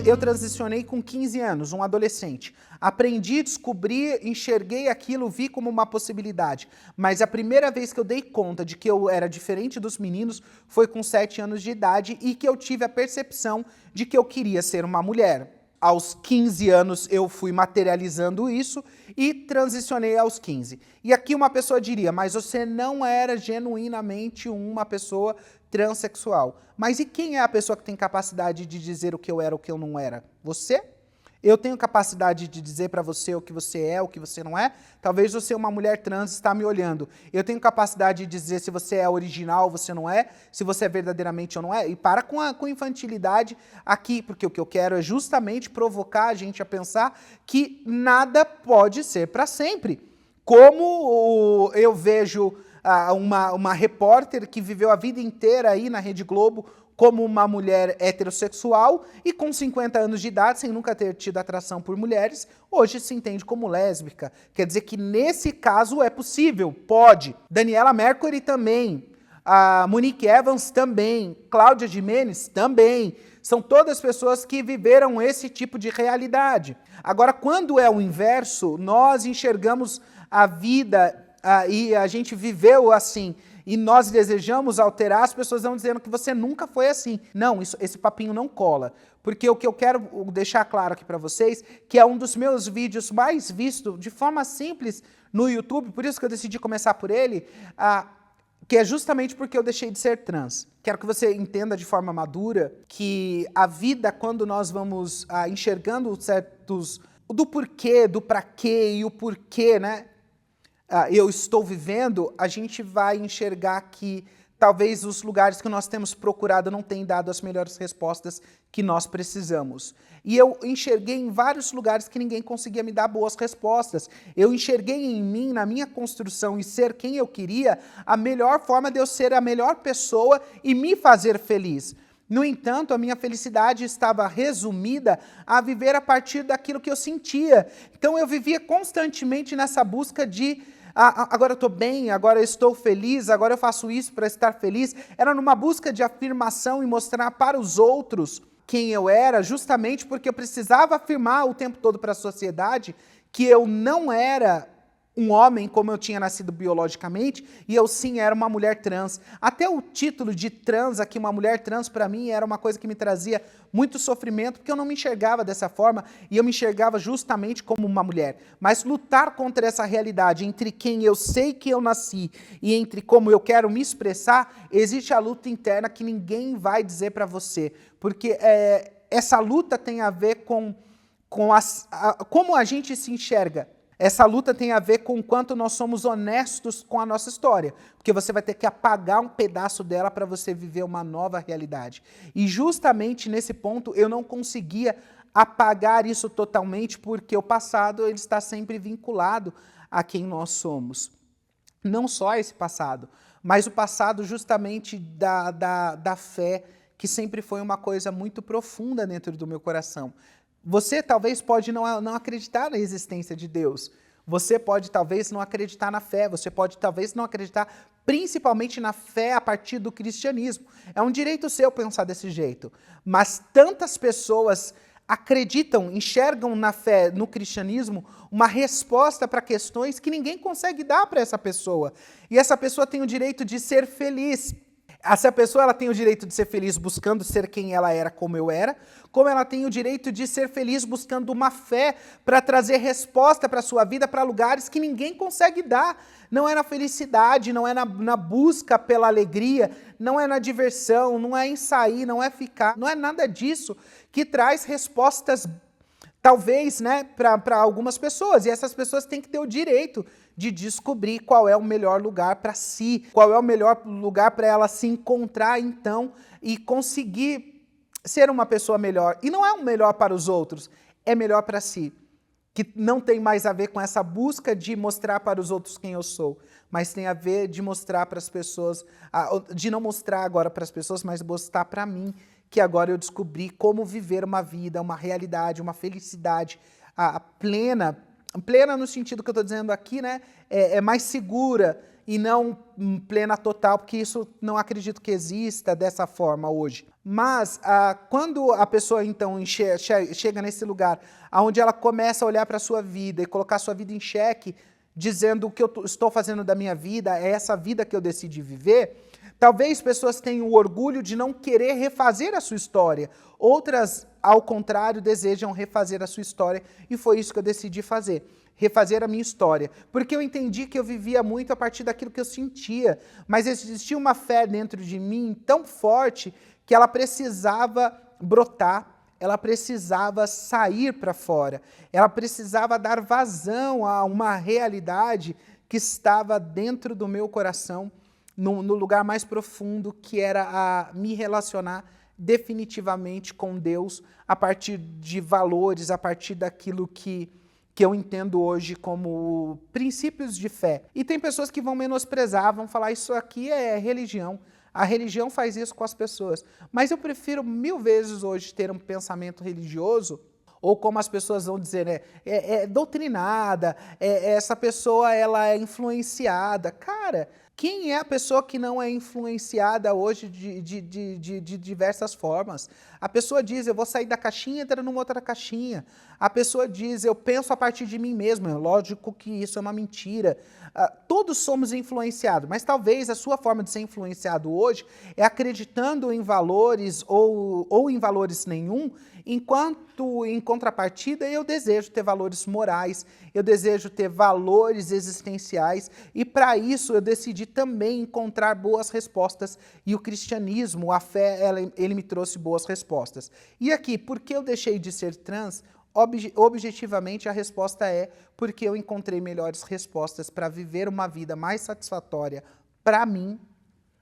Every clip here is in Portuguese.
eu transicionei com 15 anos, um adolescente. Aprendi, descobri, enxerguei aquilo, vi como uma possibilidade. Mas a primeira vez que eu dei conta de que eu era diferente dos meninos foi com 7 anos de idade e que eu tive a percepção de que eu queria ser uma mulher. Aos 15 anos eu fui materializando isso e transicionei aos 15. E aqui uma pessoa diria, mas você não era genuinamente uma pessoa transexual. Mas e quem é a pessoa que tem capacidade de dizer o que eu era ou o que eu não era? Você? Eu tenho capacidade de dizer para você o que você é, o que você não é? Talvez você, uma mulher trans, está me olhando. Eu tenho capacidade de dizer se você é original ou você não é, se você é verdadeiramente ou não é. E para com a infantilidade aqui, porque o que eu quero é justamente provocar a gente a pensar que nada pode ser para sempre. Como eu vejo uma repórter que viveu a vida inteira aí na Rede Globo como uma mulher heterossexual e com 50 anos de idade, sem nunca ter tido atração por mulheres, hoje se entende como lésbica. Quer dizer que nesse caso é possível, pode. Daniela Mercury também, a Monique Evans também, Cláudia Gimenez também. São todas pessoas que viveram esse tipo de realidade. Agora, quando é o inverso, nós enxergamos a vida e a gente viveu assim, e nós desejamos alterar, as pessoas vão dizendo que você nunca foi assim. Não, esse papinho não cola. Porque o que eu quero deixar claro aqui para vocês, que é um dos meus vídeos mais vistos, de forma simples, no YouTube, por isso que eu decidi começar por ele, que é justamente porque eu deixei de ser trans. Quero que você entenda de forma madura que a vida, quando nós vamos enxergando certos... do porquê, do pra quê e o porquê, né? Eu estou vivendo, a gente vai enxergar que talvez os lugares que nós temos procurado não tenham dado as melhores respostas que nós precisamos. E eu enxerguei em vários lugares que ninguém conseguia me dar boas respostas. Eu enxerguei em mim, na minha construção e ser quem eu queria, a melhor forma de eu ser a melhor pessoa e me fazer feliz. No entanto, a minha felicidade estava resumida a viver a partir daquilo que eu sentia. Então eu vivia constantemente nessa busca de agora eu estou bem, agora eu estou feliz, agora eu faço isso para estar feliz. Era numa busca de afirmação e mostrar para os outros quem eu era, justamente porque eu precisava afirmar o tempo todo para a sociedade que eu não era um homem como eu tinha nascido biologicamente, e eu sim era uma mulher trans. Até o título de trans aqui, uma mulher trans, para mim era uma coisa que me trazia muito sofrimento, porque eu não me enxergava dessa forma, e eu me enxergava justamente como uma mulher. Mas lutar contra essa realidade, entre quem eu sei que eu nasci, e entre como eu quero me expressar, existe a luta interna que ninguém vai dizer para você, porque essa luta tem a ver com como a gente se enxerga. Essa luta tem a ver com o quanto nós somos honestos com a nossa história, porque você vai ter que apagar um pedaço dela para você viver uma nova realidade. E justamente nesse ponto eu não conseguia apagar isso totalmente, porque o passado ele está sempre vinculado a quem nós somos. Não só esse passado, mas o passado justamente da fé, que sempre foi uma coisa muito profunda dentro do meu coração. Você talvez pode não acreditar na existência de Deus. Você pode talvez não acreditar na fé. Você pode talvez não acreditar principalmente na fé a partir do cristianismo. É um direito seu pensar desse jeito. Mas tantas pessoas acreditam, enxergam na fé, no cristianismo, uma resposta para questões que ninguém consegue dar para essa pessoa. E essa pessoa tem o direito de ser feliz. Essa pessoa ela tem o direito de ser feliz buscando ser quem ela era, como eu era, como ela tem o direito de ser feliz buscando uma fé para trazer resposta para a sua vida, para lugares que ninguém consegue dar. Não é na felicidade, não é na busca pela alegria, não é na diversão, não é em sair, não é ficar, não é nada disso que traz respostas, talvez, né, para algumas pessoas. E essas pessoas têm que ter o direito de descobrir qual é o melhor lugar para si, qual é o melhor lugar para ela se encontrar, então, e conseguir ser uma pessoa melhor. E não é um melhor para os outros, é melhor para si. Que não tem mais a ver com essa busca de mostrar para os outros quem eu sou, mas tem a ver de mostrar para as pessoas, de não mostrar agora para as pessoas, mas mostrar para mim, que agora eu descobri como viver uma vida, uma realidade, uma felicidade plena no sentido que eu estou dizendo aqui, né, é mais segura e não plena total, porque isso não acredito que exista dessa forma hoje. Mas quando a pessoa então chega nesse lugar onde ela começa a olhar para a sua vida e colocar a sua vida em xeque, dizendo o que eu estou fazendo da minha vida, é essa vida que eu decidi viver, talvez pessoas tenham o orgulho de não querer refazer a sua história. Outras, ao contrário, desejam refazer a sua história, e foi isso que eu decidi fazer. Refazer a minha história, porque eu entendi que eu vivia muito a partir daquilo que eu sentia, mas existia uma fé dentro de mim tão forte que ela precisava brotar, ela precisava sair para fora, ela precisava dar vazão a uma realidade que estava dentro do meu coração, no lugar mais profundo, que era a me relacionar definitivamente com Deus a partir de valores, a partir daquilo que eu entendo hoje como princípios de fé. E tem pessoas que vão menosprezar, vão falar, isso aqui é religião. A religião faz isso com as pessoas. Mas eu prefiro 1000 vezes hoje ter um pensamento religioso, ou como as pessoas vão dizer, né, é doutrinada, essa pessoa ela é influenciada. Cara, quem é a pessoa que não é influenciada hoje de diversas formas? A pessoa diz, eu vou sair da caixinha e entrar numa outra caixinha. A pessoa diz, eu penso a partir de mim mesmo. É lógico que isso é uma mentira. Todos somos influenciados, mas talvez a sua forma de ser influenciado hoje é acreditando em valores ou em valores nenhum, enquanto em contrapartida eu desejo ter valores morais, eu desejo ter valores existenciais, e para isso eu decidi também encontrar boas respostas, e o cristianismo, a fé, ele me trouxe boas respostas. E aqui, por que eu deixei de ser trans? Objetivamente, a resposta é porque eu encontrei melhores respostas para viver uma vida mais satisfatória para mim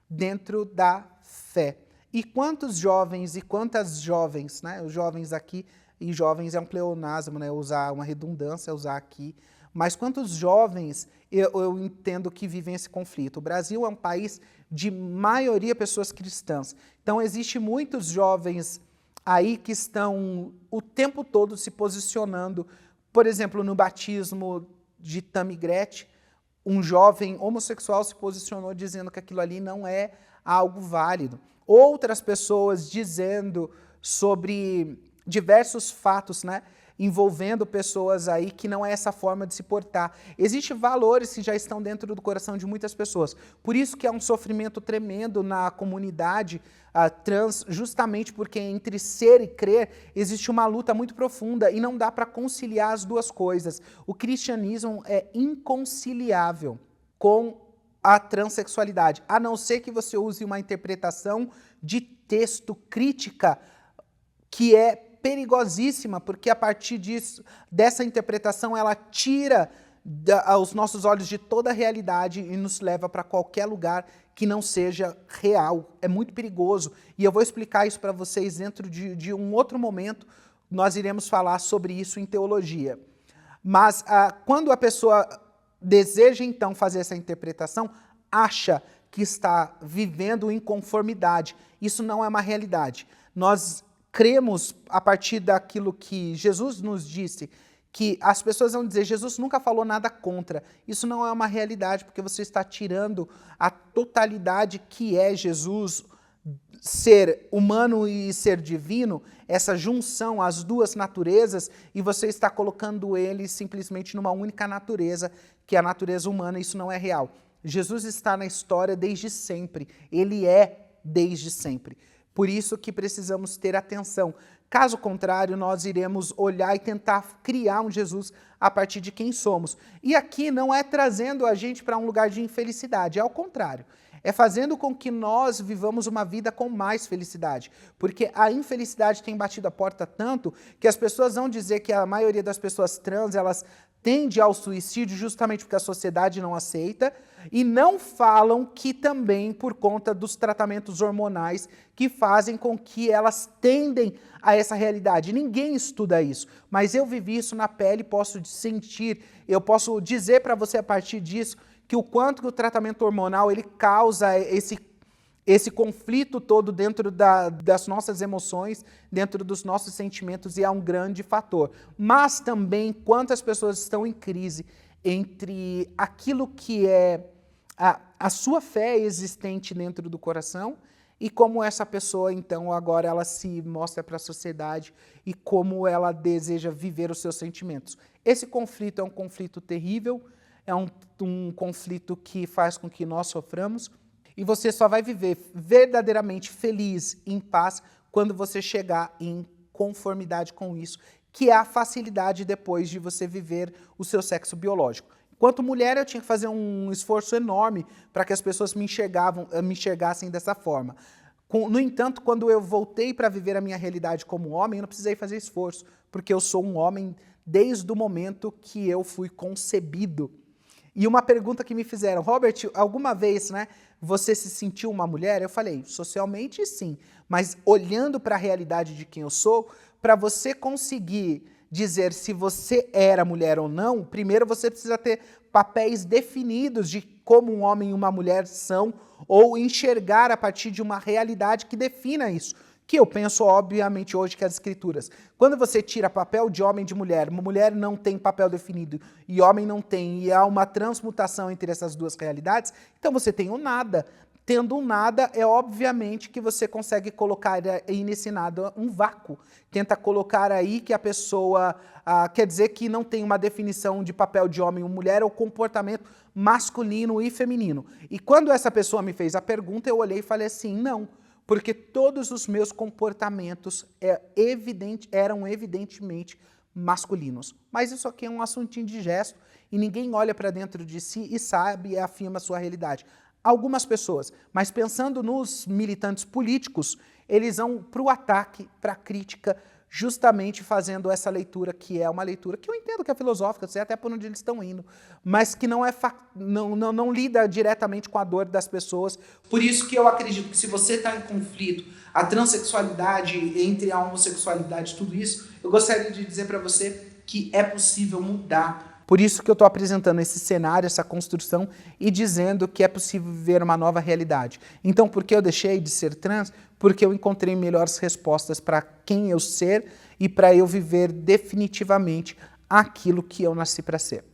dentro da fé. E quantos jovens e quantas jovens, né? Os jovens aqui, e jovens é um pleonasmo, né? Usar uma redundância, usar aqui. Mas quantos jovens eu entendo que vivem esse conflito? O Brasil é um país de maioria pessoas cristãs. Então, existe muitos jovens aí que estão o tempo todo se posicionando. Por exemplo, no batismo de Tammy Gretchen, um jovem homossexual se posicionou dizendo que aquilo ali não é algo válido. Outras pessoas dizendo sobre diversos fatos, né, envolvendo pessoas aí que não é essa forma de se portar. Existem valores que já estão dentro do coração de muitas pessoas. Por isso que há um sofrimento tremendo na comunidade trans, justamente porque entre ser e crer existe uma luta muito profunda e não dá para conciliar as duas coisas. O cristianismo é inconciliável com a transexualidade, a não ser que você use uma interpretação de texto crítica que é perigosíssima, porque a partir dessa interpretação ela tira os nossos olhos de toda a realidade e nos leva para qualquer lugar que não seja real. É muito perigoso, e eu vou explicar isso para vocês dentro de um outro momento. Nós iremos falar sobre isso em teologia. Mas quando a pessoa deseja então fazer essa interpretação, acha que está vivendo em conformidade. Isso não é uma realidade. Nós cremos a partir daquilo que Jesus nos disse, que as pessoas vão dizer, Jesus nunca falou nada contra. Isso não é uma realidade, porque você está tirando a totalidade que é Jesus, ser humano e ser divino, essa junção, as duas naturezas, e você está colocando ele simplesmente numa única natureza, que é a natureza humana. Isso não é real. Jesus está na história desde sempre. Ele é desde sempre. Por isso que precisamos ter atenção. Caso contrário, nós iremos olhar e tentar criar um Jesus a partir de quem somos. E aqui não é trazendo a gente para um lugar de infelicidade, é ao contrário. É fazendo com que nós vivamos uma vida com mais felicidade. Porque a infelicidade tem batido a porta tanto que as pessoas vão dizer que a maioria das pessoas trans, elas tende ao suicídio justamente porque a sociedade não aceita, e não falam que também por conta dos tratamentos hormonais que fazem com que elas tendem a essa realidade. Ninguém estuda isso, mas eu vivi isso na pele, posso sentir, eu posso dizer para você a partir disso que o quanto que o tratamento hormonal ele causa esse conflito todo dentro das nossas emoções, dentro dos nossos sentimentos, e é um grande fator. Mas também quantas pessoas estão em crise entre aquilo que é a sua fé existente dentro do coração e como essa pessoa, então, agora ela se mostra para a sociedade e como ela deseja viver os seus sentimentos. Esse conflito é um conflito terrível, é um conflito que faz com que nós soframos, e você só vai viver verdadeiramente feliz, em paz, quando você chegar em conformidade com isso, que é a facilidade depois de você viver o seu sexo biológico. Enquanto mulher, eu tinha que fazer um esforço enorme para que as pessoas me enxergassem dessa forma. No entanto, quando eu voltei para viver a minha realidade como homem, eu não precisei fazer esforço, porque eu sou um homem desde o momento que eu fui concebido. E uma pergunta que me fizeram, Robert, alguma vez, né, você se sentiu uma mulher? Eu falei, socialmente sim, mas olhando para a realidade de quem eu sou, para você conseguir dizer se você era mulher ou não, primeiro você precisa ter papéis definidos de como um homem e uma mulher são, ou enxergar a partir de uma realidade que defina isso. Que eu penso, obviamente, hoje que as escrituras. Quando você tira papel de homem e de mulher, uma mulher não tem papel definido e homem não tem, e há uma transmutação entre essas duas realidades, então você tem o nada. Tendo um nada, é obviamente que você consegue colocar aí nesse nada um vácuo. Tenta colocar aí que a pessoa, quer dizer que não tem uma definição de papel de homem ou mulher, ou comportamento masculino e feminino. E quando essa pessoa me fez a pergunta, eu olhei e falei assim, não, porque todos os meus comportamentos eram evidentemente masculinos. Mas isso aqui é um assuntinho de gesto, e ninguém olha para dentro de si e sabe e afirma a sua realidade. Algumas pessoas, mas pensando nos militantes políticos, eles vão para o ataque, para a crítica, justamente fazendo essa leitura que é uma leitura que eu entendo que é filosófica, sei até por onde eles estão indo, mas que não lida diretamente com a dor das pessoas. Por isso que eu acredito que se você está em conflito, a transexualidade entre a homossexualidade, tudo isso, eu gostaria de dizer para você que é possível mudar. Por isso que eu estou apresentando esse cenário, essa construção, e dizendo que é possível viver uma nova realidade. Então, por que eu deixei de ser trans? Porque eu encontrei melhores respostas para quem eu ser e para eu viver definitivamente aquilo que eu nasci para ser.